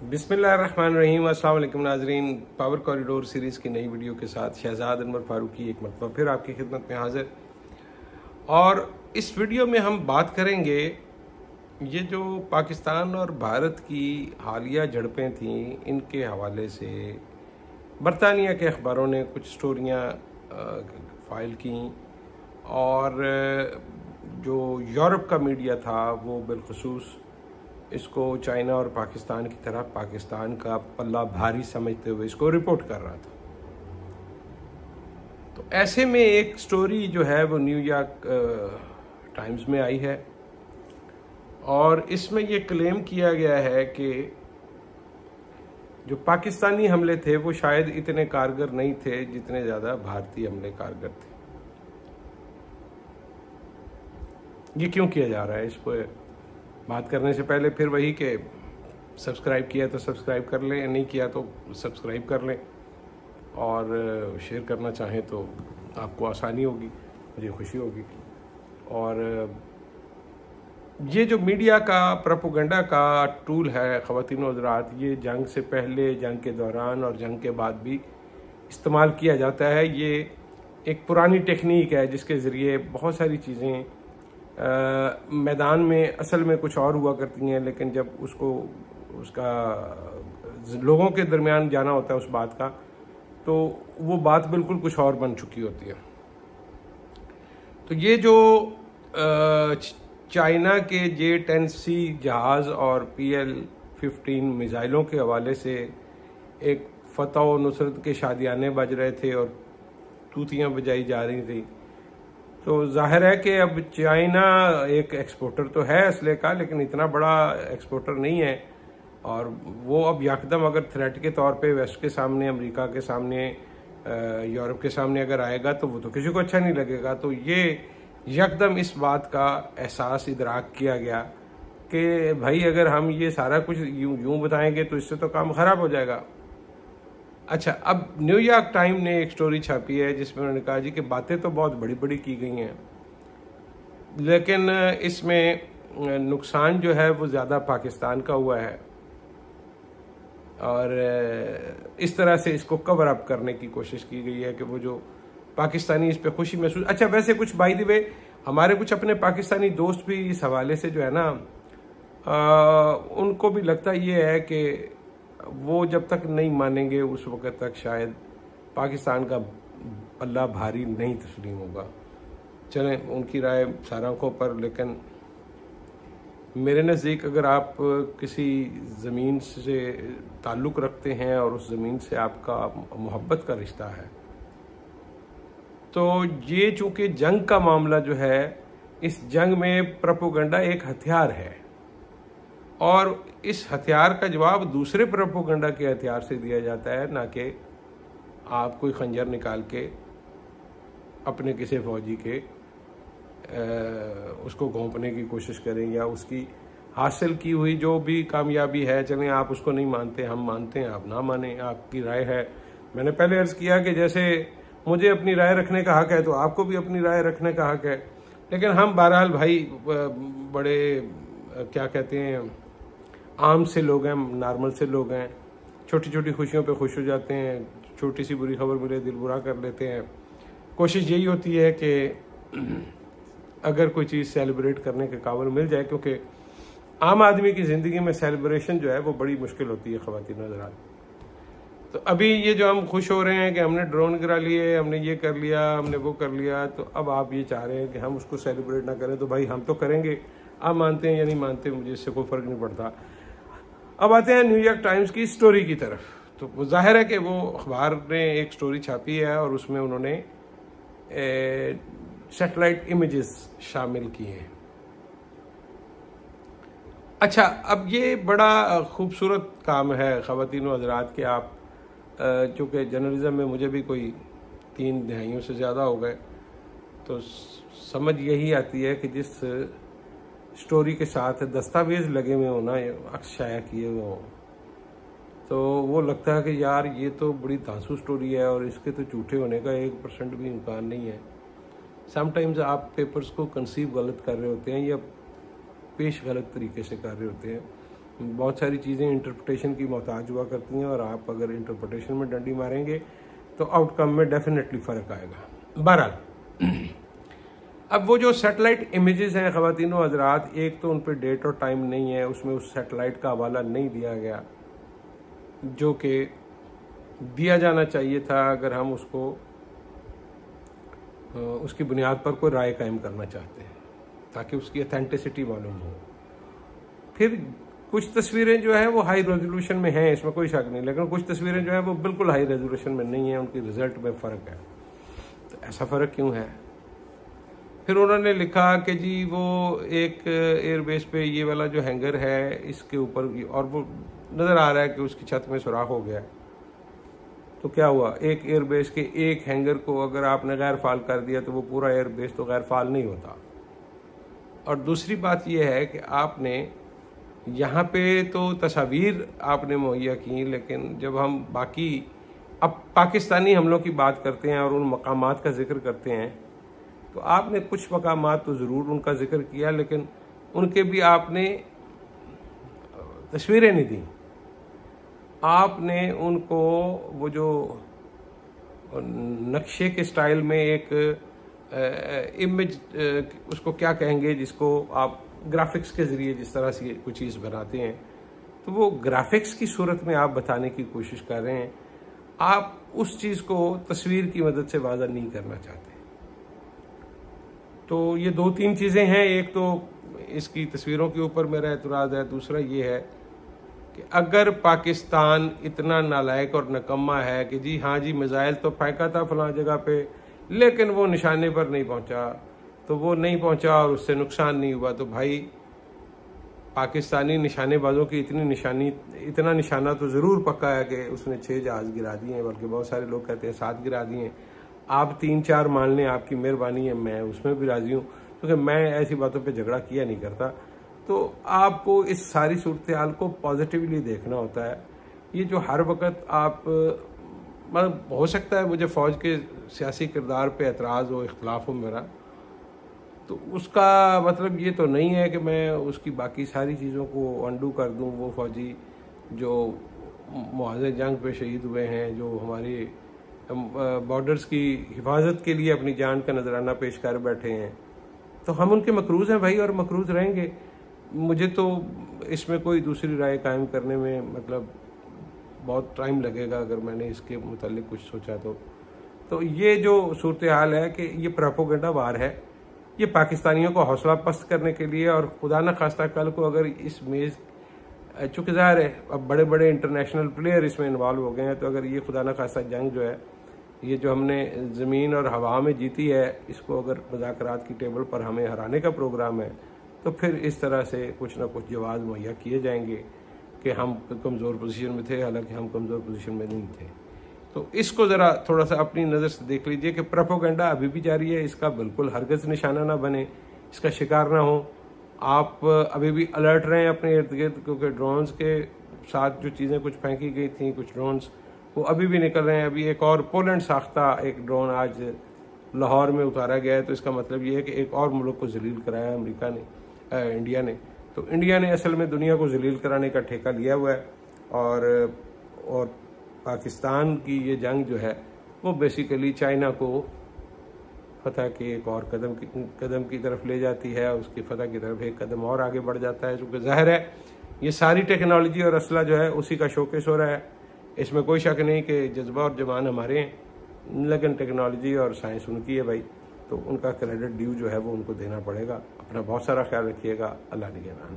बिस्मिल्लाहिर्रहमानिर्रहीम। अस्सलाम वालेकुम नाजरीन, पावर कॉरिडोर सीरीज़ की नई वीडियो के साथ शहजाद अनवर फारूकी एक मरतबा फिर आपकी खिदमत में हाजिर। और इस वीडियो में हम बात करेंगे ये जो पाकिस्तान और भारत की हालिया झड़पें थीं इनके हवाले से। बरतानिया के अखबारों ने कुछ स्टोरियाँ फाइल की और जो यूरोप का मीडिया था वो बिलखुसूस इसको चाइना और पाकिस्तान की तरह पाकिस्तान का पल्ला भारी समझते हुए इसको रिपोर्ट कर रहा था। तो ऐसे में एक स्टोरी जो है वो न्यूयॉर्क टाइम्स में आई है और इसमें ये क्लेम किया गया है कि जो पाकिस्तानी हमले थे वो शायद इतने कारगर नहीं थे जितने ज़्यादा भारतीय हमले कारगर थे। ये क्यों किया जा रहा है, इस पर बात करने से पहले फिर वही कि सब्सक्राइब किया तो सब्सक्राइब कर लें, नहीं किया तो सब्सक्राइब कर लें और शेयर करना चाहें तो आपको आसानी होगी, मुझे खुशी होगी। और ये जो मीडिया का प्रोपेगेंडा का टूल है ख़वातीन और हज़रात, ये जंग से पहले, जंग के दौरान और जंग के बाद भी इस्तेमाल किया जाता है। ये एक पुरानी टेक्निक है जिसके ज़रिए बहुत सारी चीज़ें मैदान में असल में कुछ और हुआ करती हैं, लेकिन जब उसका लोगों के दरमियान जाना होता है उस बात का, तो वो बात बिल्कुल कुछ और बन चुकी होती है। तो ये जो चाइना के J-10C जहाज़ और PL-15 मिसाइलों के हवाले से एक फतह व नुसरत के शादियाने बज रहे थे और तूतियाँ बजाई जा रही थी, तो जाहिर है कि अब चाइना एक एक्सपोर्टर तो है असले का, लेकिन इतना बड़ा एक्सपोर्टर नहीं है। और वो अब यकदम अगर थ्रेट के तौर पे वेस्ट के सामने, अमेरिका के सामने, यूरोप के सामने अगर आएगा तो वो तो किसी को अच्छा नहीं लगेगा। तो ये यकदम इस बात का एहसास, इदराक किया गया कि भाई अगर हम ये सारा कुछ यूं बताएंगे तो इससे तो काम ख़राब हो जाएगा। अच्छा, अब न्यूयॉर्क टाइम ने एक स्टोरी छापी है जिसमें उन्होंने कहा जी कि बातें तो बहुत बड़ी बड़ी की गई हैं, लेकिन इसमें नुकसान जो है वो ज़्यादा पाकिस्तान का हुआ है और इस तरह से इसको कवर अप करने की कोशिश की गई है कि वो जो पाकिस्तानी इस पर खुशी महसूस। अच्छा, वैसे कुछ बाय द वे हमारे कुछ अपने पाकिस्तानी दोस्त भी इस हवाले से जो है ना, उनको भी लगता ये है कि वो जब तक नहीं मानेंगे उस वक़्त तक शायद पाकिस्तान का पल्ला भारी नहीं तस्लीम होगा। चलें, उनकी राय सारांखों पर, लेकिन मेरे नज़दीक अगर आप किसी ज़मीन से ताल्लुक़ रखते हैं और उस ज़मीन से आपका मोहब्बत का रिश्ता है, तो ये चूँकि जंग का मामला जो है, इस जंग में प्रोपेगेंडा एक हथियार है और इस हथियार का जवाब दूसरे प्रोपेगेंडा के हथियार से दिया जाता है, ना कि आप कोई खंजर निकाल के अपने किसी फौजी के उसको घोंपने की कोशिश करें या उसकी हासिल की हुई जो भी कामयाबी है, चलें आप उसको नहीं मानते, हम मानते हैं, आप ना माने, आपकी राय है। मैंने पहले अर्ज़ किया कि जैसे मुझे अपनी राय रखने का हक है तो आपको भी अपनी राय रखने का हक है, लेकिन हम बहरहाल भाई बड़े क्या कहते हैं, आम से लोग हैं, नॉर्मल से लोग हैं, छोटी छोटी खुशियों पे खुश हो जाते हैं, छोटी सी बुरी खबर मिले दिल बुरा कर लेते हैं। कोशिश यही होती है कि अगर कोई चीज़ सेलिब्रेट करने के काबिल मिल जाए, क्योंकि आम आदमी की ज़िंदगी में सेलिब्रेशन जो है वो बड़ी मुश्किल होती है ख़वातीन और हज़रात। तो अभी ये जो हम खुश हो रहे हैं कि हमने ड्रोन गिरा लिए, हमने ये कर लिया, हमने वो कर लिया, तो अब आप ये चाह रहे हैं कि हम उसको सेलिब्रेट ना करें। तो भाई हम तो करेंगे, आप मानते हैं या नहीं मानते मुझे इससे कोई फ़र्क नहीं पड़ता। अब आते हैं न्यूयॉर्क टाइम्स की स्टोरी की तरफ। तो वो जाहिर है कि वो अखबार ने एक स्टोरी छापी है और उसमें उन्होंने सैटेलाइट इमेजेस शामिल किए हैं। अच्छा, अब ये बड़ा खूबसूरत काम है ख़वातीन व हज़रात के आप, चूँकि जर्नलिज़म में मुझे भी कोई 3 दहाइयों से ज़्यादा हो गए, तो समझ यही आती है कि जिस स्टोरी के साथ दस्तावेज लगे हुए होना, अक्स शाया किए हुए हों, तो वो लगता है कि यार ये तो बड़ी धांसू स्टोरी है और इसके तो झूठे होने का 1% भी इम्कान नहीं है। समटाइम्स आप पेपर्स को कंसीव गलत कर रहे होते हैं या पेश गलत तरीके से कर रहे होते हैं। बहुत सारी चीज़ें इंटरप्रिटेशन की मोहताज हुआ करती हैं, और आप अगर इंटरप्रिटेशन में डंडी मारेंगे तो आउटकम में डेफिनेटली फ़र्क आएगा। बहरहाल, अब वो जो सैटेलाइट इमेजेस हैं ख़वातीन व हज़रात, एक तो उन पर डेट और टाइम नहीं है, उसमें उस सैटेलाइट का हवाला नहीं दिया गया जो कि दिया जाना चाहिए था अगर हम उसकी बुनियाद पर कोई राय कायम करना चाहते हैं, ताकि उसकी अथेंटिसिटी मालूम हो। फिर कुछ तस्वीरें जो है वो हाई रेजोल्यूशन में हैं, इसमें कोई शक नहीं, लेकिन कुछ तस्वीरें जो है वो बिल्कुल हाई रेजोल्यूशन में नहीं है, उनकी रिजल्ट में फ़र्क है। तो ऐसा फ़र्क क्यों है? फिर उन्होंने लिखा कि जी वो एक एयरबेस पे ये वाला जो हैंगर है इसके ऊपर, और वो नज़र आ रहा है कि उसकी छत में सुराख हो गया। तो क्या हुआ, एक एयरबेस के एक हैंगर को अगर आपने गैर फाल कर दिया तो वो पूरा एयरबेस तो गैर फाल नहीं होता। और दूसरी बात यह है कि आपने यहाँ पे तो तस्वीर आपने मुहैया की, लेकिन जब हम बाकी अब पाकिस्तानी हमलों की बात करते हैं और उन मकामात का जिक्र करते हैं, तो आपने कुछ मकामात तो ज़रूर उनका जिक्र किया, लेकिन उनके भी आपने तस्वीरें नहीं दी। आपने उनको वो जो नक्शे के स्टाइल में एक इमेज, उसको क्या कहेंगे, जिसको आप ग्राफिक्स के ज़रिए जिस तरह से कोई चीज़ बनाते हैं, तो वो ग्राफिक्स की सूरत में आप बताने की कोशिश कर रहे हैं। आप उस चीज़ को तस्वीर की मदद से वाज़ा नहीं करना चाहते। तो ये दो तीन चीज़ें हैं, एक तो इसकी तस्वीरों के ऊपर मेरा एतराज़ है, दूसरा ये है कि अगर पाकिस्तान इतना नालायक और नकम्मा है कि जी हाँ जी मिज़ाइल तो फेंका था फलां जगह पे, लेकिन वो निशाने पर नहीं पहुंचा, तो वो नहीं पहुंचा और उससे नुकसान नहीं हुआ, तो भाई पाकिस्तानी निशानेबाजों की इतना निशाना तो ज़रूर पक्का है कि उसने 6 जहाज़ गिरा दिए हैं, बल्कि बहुत सारे लोग कहते हैं 7 गिरा दिए हैं। आप 3-4 मान लें, आपकी मेहरबानी है, मैं उसमें भी राज़ी हूँ, क्योंकि मैं ऐसी बातों पे झगड़ा किया नहीं करता। तो आपको इस सारी सूरत हाल को पॉजिटिवली देखना होता है। ये जो हर वक्त आप मतलब, हो सकता है मुझे फ़ौज के सियासी किरदार पे एतराज़ हो, इख्तलाफ हो मेरा, तो उसका मतलब ये तो नहीं है कि मैं उसकी बाकी सारी चीज़ों को अंडू कर दूं। वो फ़ौजी जो मुआज़े जंग पे शहीद हुए हैं, जो हमारी बॉर्डर्स की हिफाजत के लिए अपनी जान का नजराना पेश कर बैठे हैं, तो हम उनके मकरूज़ हैं भाई, और मकरूज़ रहेंगे। मुझे तो इसमें कोई दूसरी राय कायम करने में मतलब बहुत टाइम लगेगा अगर मैंने इसके मुतालिक कुछ सोचा तो ये जो सूरत हाल है कि ये प्रोपेगेंडा वार है, ये पाकिस्तानियों को हौसला पस्त करने के लिए, और खुदा न खास्ता कल को अगर इस मेज़, चूँकि ज़ाहिर है अब बड़े बड़े इंटरनेशनल प्लेयर इसमें इन्वॉल्व हो गए हैं, तो अगर ये खुदा न खास्ता जंग जो है, ये जो हमने ज़मीन और हवा में जीती है, इसको अगर मुज़ाकरात की टेबल पर हमें हराने का प्रोग्राम है, तो फिर इस तरह से कुछ ना कुछ जवाब मुहैया किए जाएंगे कि हम कमज़ोर पोजीशन में थे, हालांकि हम कमज़ोर पोजीशन में नहीं थे। तो इसको ज़रा थोड़ा सा अपनी नज़र से देख लीजिए कि प्रोपेगेंडा अभी भी जारी है, इसका बिल्कुल हरगिज़ निशाना ना बने, इसका शिकार ना हो। आप अभी भी अलर्ट रहें अपने इर्द गिर्द, क्योंकि ड्रोन्स के साथ जो चीज़ें कुछ फेंकी गई थी, कुछ ड्रोन्स वो अभी भी निकल रहे हैं। अभी एक और पोलैंड साख्ता एक ड्रोन आज लाहौर में उतारा गया है, तो इसका मतलब ये है कि एक और मुल्क को जलील कराया अमेरिका ने, इंडिया ने। तो इंडिया ने असल में दुनिया को जलील कराने का ठेका लिया हुआ है, और पाकिस्तान की ये जंग जो है वो बेसिकली चाइना को फतह के एक और कदम की तरफ ले जाती है, उसकी फतह की तरफ एक कदम और आगे बढ़ जाता है। क्योंकि जाहिर है ये सारी टेक्नोलॉजी और असला जो है उसी का शोकेस हो रहा है, इसमें कोई शक नहीं कि जज्बा और जवान हमारे हैं, लेकिन टेक्नोलॉजी और साइंस उनकी है भाई, तो उनका क्रेडिट ड्यू जो है वो उनको देना पड़ेगा। अपना बहुत सारा ख्याल रखिएगा। अल्लाह निगहबान।